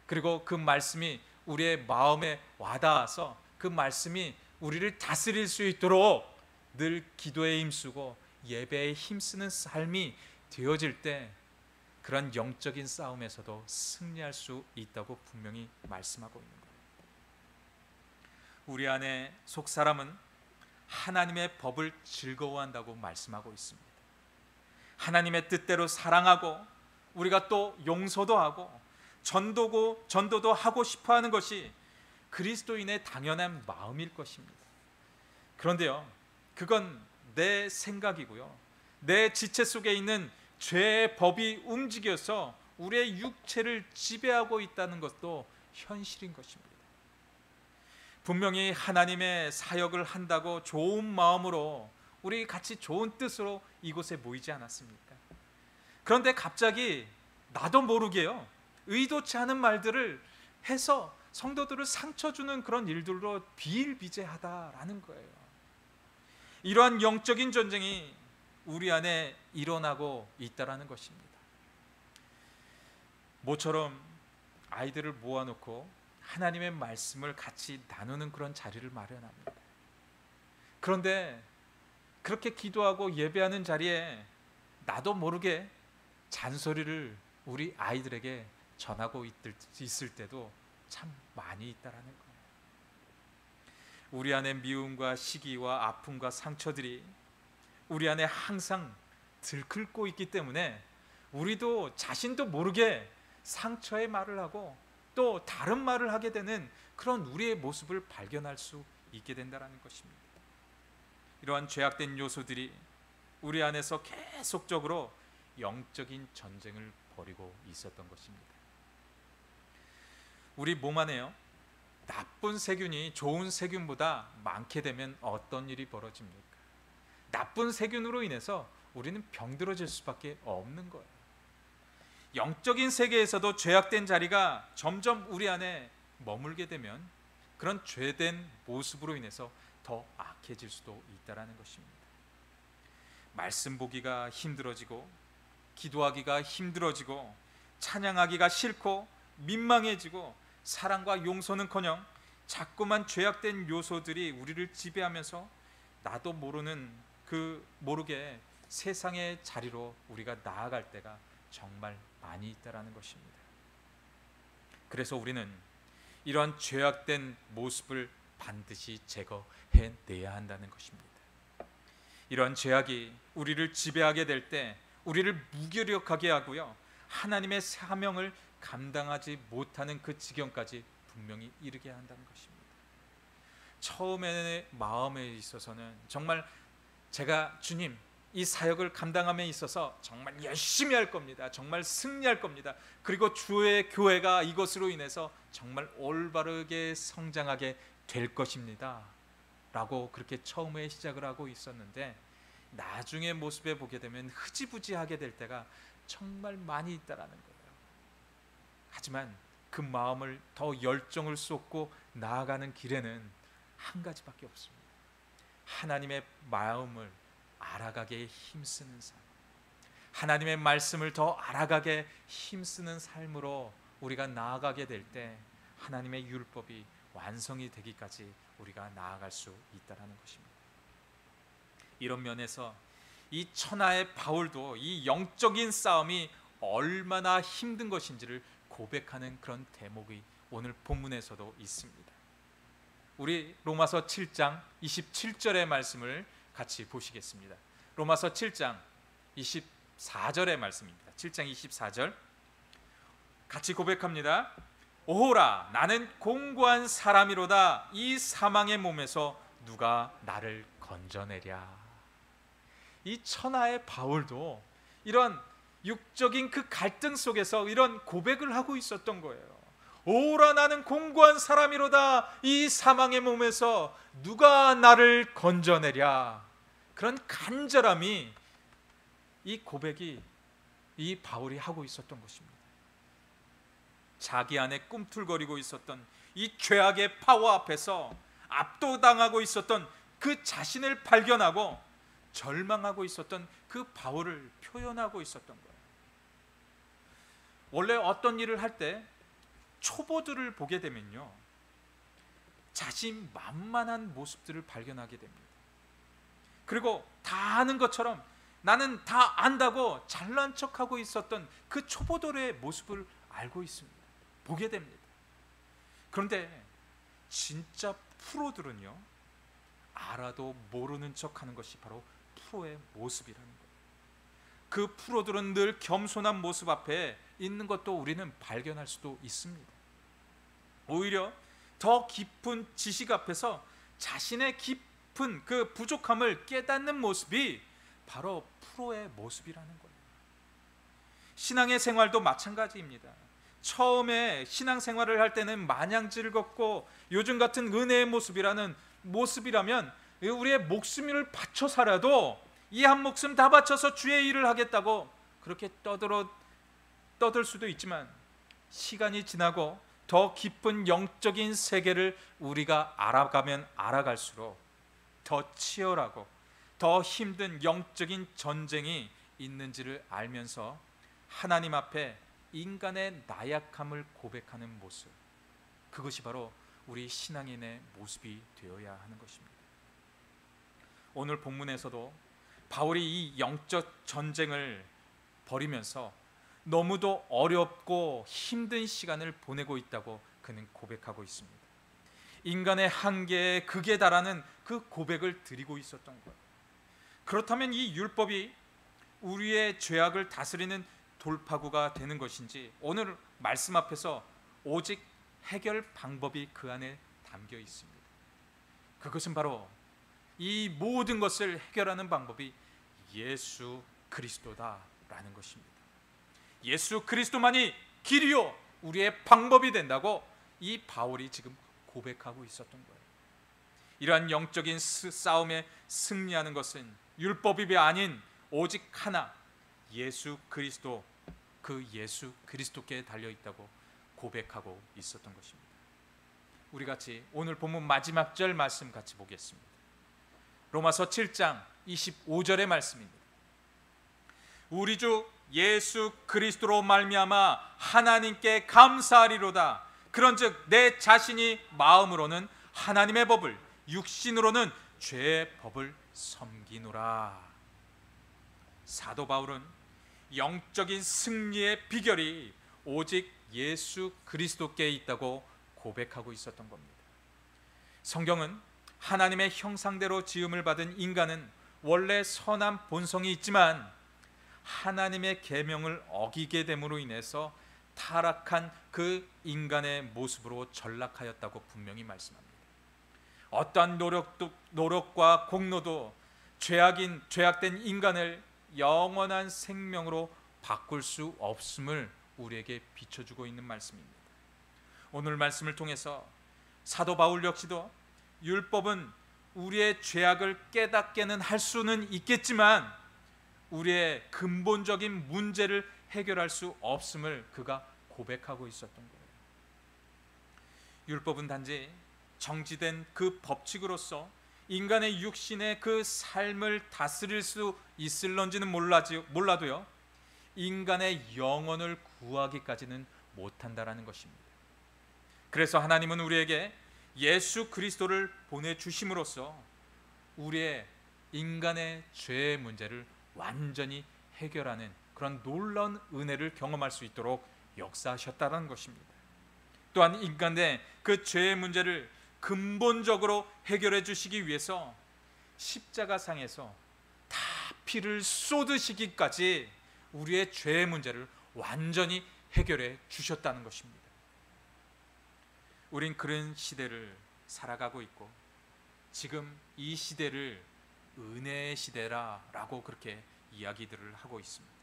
그리고 그 말씀이 우리의 마음에 와닿아서 그 말씀이 우리를 다스릴 수 있도록 늘 기도에 힘쓰고 예배에 힘쓰는 삶이 되어질 때 그런 영적인 싸움에서도 승리할 수 있다고 분명히 말씀하고 있는 거예요. 우리 안에 속사람은 하나님의 법을 즐거워한다고 말씀하고 있습니다. 하나님의 뜻대로 사랑하고 우리가 또 용서도 하고 전도도 하고 싶어하는 것이 그리스도인의 당연한 마음일 것입니다. 그런데요, 그건 내 생각이고요, 내 지체 속에 있는 죄의 법이 움직여서 우리의 육체를 지배하고 있다는 것도 현실인 것입니다. 분명히 하나님의 사역을 한다고 좋은 마음으로 우리 같이 좋은 뜻으로 이곳에 모이지 않았습니까? 그런데 갑자기 나도 모르게요, 의도치 않은 말들을 해서 성도들을 상처 주는 그런 일들로 비일비재하다라는 거예요. 이러한 영적인 전쟁이 우리 안에 일어나고 있다라는 것입니다. 모처럼 아이들을 모아놓고 하나님의 말씀을 같이 나누는 그런 자리를 마련합니다. 그런데 그렇게 기도하고 예배하는 자리에 나도 모르게 잔소리를 우리 아이들에게 전하고 있을 때도 참 많이 있다라는 거예요. 우리 안에 미움과 시기와 아픔과 상처들이 우리 안에 항상 들끓고 있기 때문에 우리도 자신도 모르게 상처의 말을 하고 또 다른 말을 하게 되는 그런 우리의 모습을 발견할 수 있게 된다는 것입니다. 이러한 죄악된 요소들이 우리 안에서 계속적으로 영적인 전쟁을 벌이고 있었던 것입니다. 우리 몸 안에요, 나쁜 세균이 좋은 세균보다 많게 되면 어떤 일이 벌어집니까? 나쁜 세균으로 인해서 우리는 병들어질 수밖에 없는 거예요. 영적인 세계에서도 죄악된 자리가 점점 우리 안에 머물게 되면 그런 죄된 모습으로 인해서 더 악해질 수도 있다는 것입니다. 말씀 보기가 힘들어지고 기도하기가 힘들어지고 찬양하기가 싫고 민망해지고 사랑과 용서는커녕 자꾸만 죄악된 요소들이 우리를 지배하면서 나도 모르게 세상의 자리로 우리가 나아갈 때가 정말 많이 있다라는 것입니다. 그래서 우리는 이러한 죄악된 모습을 반드시 제거해내야 한다는 것입니다. 이러한 죄악이 우리를 지배하게 될 때 우리를 무기력하게 하고요, 하나님의 사명을 감당하지 못하는 그 지경까지 분명히 이르게 한다는 것입니다. 처음에 마음에 있어서는 정말 제가 주님 이 사역을 감당함에 있어서 정말 열심히 할 겁니다. 정말 승리할 겁니다. 그리고 주의 교회가 이것으로 인해서 정말 올바르게 성장하게 될 것입니다 라고 그렇게 처음에 시작을 하고 있었는데, 나중에 모습에 보게 되면 흐지부지하게 될 때가 정말 많이 있다라는 거예요. 하지만 그 마음을 더 열정을 쏟고 나아가는 길에는 한 가지밖에 없습니다. 하나님의 마음을 알아가게 힘쓰는 삶, 하나님의 말씀을 더 알아가게 힘쓰는 삶으로 우리가 나아가게 될 때 하나님의 율법이 완성이 되기까지 우리가 나아갈 수 있다는 것입니다. 이런 면에서 이 천하의 바울도 이 영적인 싸움이 얼마나 힘든 것인지를 고백하는 그런 대목이 오늘 본문에서도 있습니다. 우리 로마서 7장 27절의 말씀을 같이 보시겠습니다. 로마서 7장 24절의 말씀입니다. 7장 24절 같이 고백합니다. 오호라 나는 공고한 사람이로다. 이 사망의 몸에서 누가 나를 건져내랴. 이 천하의 바울도 이런 육적인 그 갈등 속에서 이런 고백을 하고 있었던 거예요. 오라 나는 공고한 사람이로다. 이 사망의 몸에서 누가 나를 건져내랴. 그런 간절함이 이 고백이 이 바울이 하고 있었던 것입니다. 자기 안에 꿈틀거리고 있었던 이 죄악의 파워 앞에서 압도당하고 있었던 그 자신을 발견하고 절망하고 있었던 그 바울을 표현하고 있었던 거예요. 원래 어떤 일을 할 때 초보들을 보게 되면요, 자신만만한 모습들을 발견하게 됩니다. 그리고 다 아는 것처럼 나는 다 안다고 잘난 척하고 있었던 그 초보들의 모습을 알고 있습니다. 보게 됩니다. 그런데 진짜 프로들은요, 알아도 모르는 척하는 것이 바로 프로의 모습이라는 거예요. 그 프로들은 늘 겸손한 모습 앞에 있는 것도 우리는 발견할 수도 있습니다. 오히려 더 깊은 지식 앞에서 자신의 깊은 그 부족함을 깨닫는 모습이 바로 프로의 모습이라는 거예요. 신앙의 생활도 마찬가지입니다. 처음에 신앙생활을 할 때는 마냥 즐겁고 요즘 같은 은혜의 모습이라면 우리의 목숨을 바쳐 살아도 이 한 목숨 다 바쳐서 주의 일을 하겠다고 그렇게 떠들 수도 있지만, 시간이 지나고 더 깊은 영적인 세계를 우리가 알아가면 알아갈수록 더 치열하고 더 힘든 영적인 전쟁이 있는지를 알면서 하나님 앞에 인간의 나약함을 고백하는 모습, 그것이 바로 우리 신앙인의 모습이 되어야 하는 것입니다. 오늘 본문에서도 바울이 이 영적 전쟁을 벌이면서 너무도 어렵고 힘든 시간을 보내고 있다고 그는 고백하고 있습니다. 인간의 한계에 극에 달하는 그 고백을 드리고 있었던 거예요. 그렇다면 이 율법이 우리의 죄악을 다스리는 돌파구가 되는 것인지, 오늘 말씀 앞에서 오직 해결 방법이 그 안에 담겨 있습니다. 그것은 바로 이 모든 것을 해결하는 방법이 예수 그리스도다라는 것입니다. 예수 그리스도만이 길이요 우리의 방법이 된다고 이 바울이 지금 고백하고 있었던 거예요. 이러한 영적인 싸움에 승리하는 것은 율법이 아닌 오직 하나, 예수 그리스도, 그 예수 그리스도께 달려 있다고 고백하고 있었던 것입니다. 우리 같이 오늘 본문 마지막 절 말씀 같이 보겠습니다. 로마서 7장 25절의 말씀입니다. 우리 주 예수 그리스도로 말미암아 하나님께 감사하리로다. 그런즉 내 자신이 마음으로는 하나님의 법을, 육신으로는 죄의 법을 섬기노라. 사도 바울은 영적인 승리의 비결이 오직 예수 그리스도께 있다고 고백하고 있었던 겁니다. 성경은 하나님의 형상대로 지음을 받은 인간은 원래 선한 본성이 있지만 하나님의 계명을 어기게 됨으로 인해서 타락한 그 인간의 모습으로 전락하였다고 분명히 말씀합니다. 어떠한 노력과 공로도 죄악된 인간을 영원한 생명으로 바꿀 수 없음을 우리에게 비춰주고 있는 말씀입니다. 오늘 말씀을 통해서 사도 바울 역시도 율법은 우리의 죄악을 깨닫게는 할 수는 있겠지만 우리의 근본적인 문제를 해결할 수 없음을 그가 고백하고 있었던 거예요. 율법은 단지 정지된 그 법칙으로서 인간의 육신의 그 삶을 다스릴 수 있을런지는 몰라도요, 인간의 영혼을 구하기까지는 못한다라는 것입니다. 그래서 하나님은 우리에게 예수 그리스도를 보내주심으로써 우리의 인간의 죄의 문제를 완전히 해결하는 그런 놀라운 은혜를 경험할 수 있도록 역사하셨다는 것입니다. 또한 인간의 그 죄의 문제를 근본적으로 해결해 주시기 위해서 십자가상에서 다 피를 쏟으시기까지 우리의 죄의 문제를 완전히 해결해 주셨다는 것입니다. 우린 그런 시대를 살아가고 있고 지금 이 시대를 은혜의 시대라고 그렇게 이야기들을 하고 있습니다.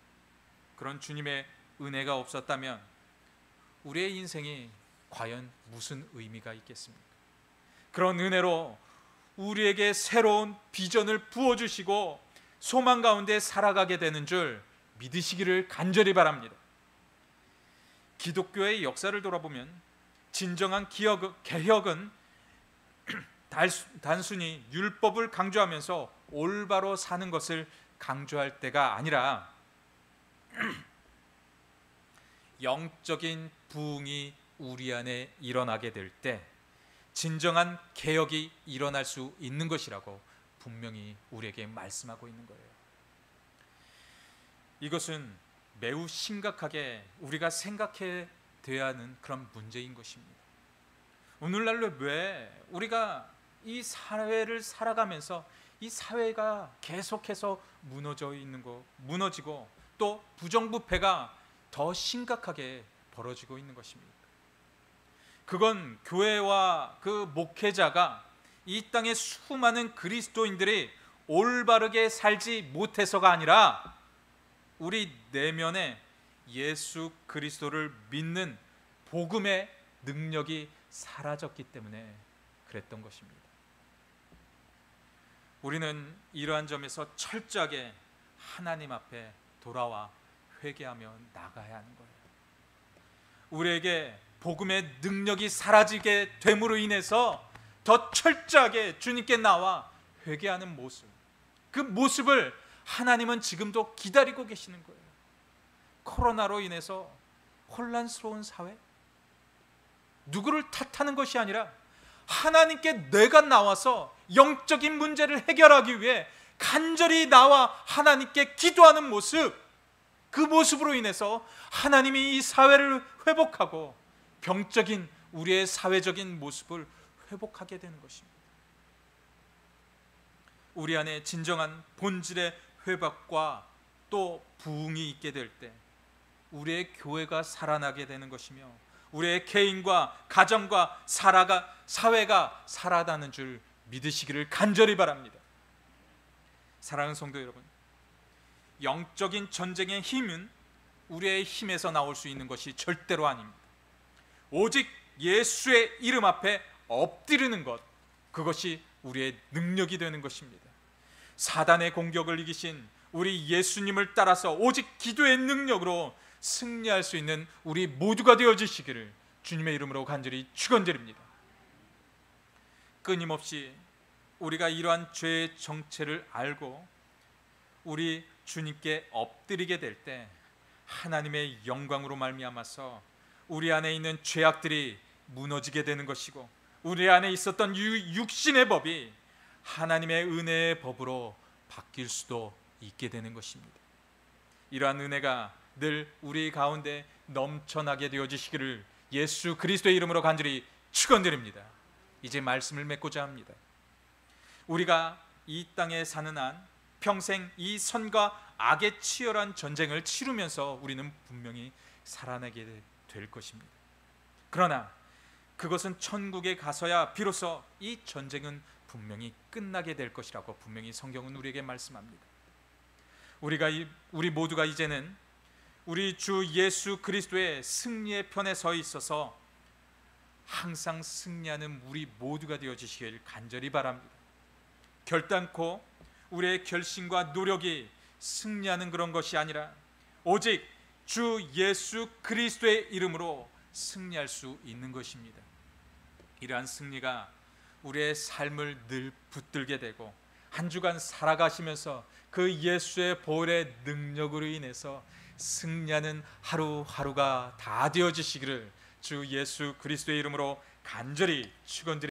그런 주님의 은혜가 없었다면 우리의 인생이 과연 무슨 의미가 있겠습니까? 그런 은혜로 우리에게 새로운 비전을 부어주시고 소망 가운데 살아가게 되는 줄 믿으시기를 간절히 바랍니다. 기독교의 역사를 돌아보면 진정한 개혁은 단순히 율법을 강조하면서 올바로 사는 것을 강조할 때가 아니라 영적인 부흥이 우리 안에 일어나게 될 때 진정한 개혁이 일어날 수 있는 것이라고 분명히 우리에게 말씀하고 있는 거예요. 이것은 매우 심각하게 우리가 생각해 돼야 하는 그런 문제인 것입니다. 오늘날로 왜 우리가 이 사회를 살아가면서 이 사회가 계속해서 무너지고 또 부정부패가 더 심각하게 벌어지고 있는 것입니다. 그건 교회와 그 목회자가 이 땅의 수많은 그리스도인들이 올바르게 살지 못해서가 아니라 우리 내면에 예수 그리스도를 믿는 복음의 능력이 사라졌기 때문에 그랬던 것입니다. 우리는 이러한 점에서 철저하게 하나님 앞에 돌아와 회개하며 나가야 하는 거예요. 우리에게 복음의 능력이 사라지게 됨으로 인해서 더 철저하게 주님께 나와 회개하는 모습, 그 모습을 하나님은 지금도 기다리고 계시는 거예요. 코로나로 인해서 혼란스러운 사회, 누구를 탓하는 것이 아니라 하나님께 내가 나와서 영적인 문제를 해결하기 위해 간절히 나와 하나님께 기도하는 모습, 그 모습으로 인해서 하나님이 이 사회를 회복하고 병적인 우리의 사회적인 모습을 회복하게 되는 것입니다. 우리 안에 진정한 본질의 회복과 또 부흥이 있게 될 때 우리의 교회가 살아나게 되는 것이며 우리의 개인과 가정과 사회가 살아나는 줄 믿으시기를 간절히 바랍니다. 사랑하는 성도 여러분, 영적인 전쟁의 힘은 우리의 힘에서 나올 수 있는 것이 절대로 아닙니다. 오직 예수의 이름 앞에 엎드리는 것, 그것이 우리의 능력이 되는 것입니다. 사단의 공격을 이기신 우리 예수님을 따라서 오직 기도의 능력으로 승리할 수 있는 우리 모두가 되어주시기를 주님의 이름으로 간절히 축원드립니다. 끊임없이 우리가 이러한 죄의 정체를 알고 우리 주님께 엎드리게 될 때 하나님의 영광으로 말미암아서 우리 안에 있는 죄악들이 무너지게 되는 것이고 우리 안에 있었던 육신의 법이 하나님의 은혜의 법으로 바뀔 수도 있게 되는 것입니다. 이러한 은혜가 늘 우리 가운데 넘쳐나게 되어지시기를 예수 그리스도의 이름으로 간절히 축원드립니다. 이제 말씀을 맺고자 합니다. 우리가 이 땅에 사는 한 평생 이 선과 악의 치열한 전쟁을 치르면서 우리는 분명히 살아내게 될 것입니다. 그러나 그것은 천국에 가서야 비로소 이 전쟁은 분명히 끝나게 될 것이라고 분명히 성경은 우리에게 말씀합니다. 우리 모두가 이제는 우리 주 예수 그리스도의 승리의 편에 서 있어서 항상 승리하는 우리 모두가 되어주시길 간절히 바랍니다. 결단코 우리의 결심과 노력이 승리하는 그런 것이 아니라 오직 주 예수 그리스도의 이름으로 승리할 수 있는 것입니다. 이러한 승리가 우리의 삶을 늘 붙들게 되고 한 주간 살아가시면서 그 예수의 보혈의 능력으로 인해서 승리하는 하루하루가 다 되어지시기를 주 예수 그리스도의 이름으로 간절히 축원드립니다.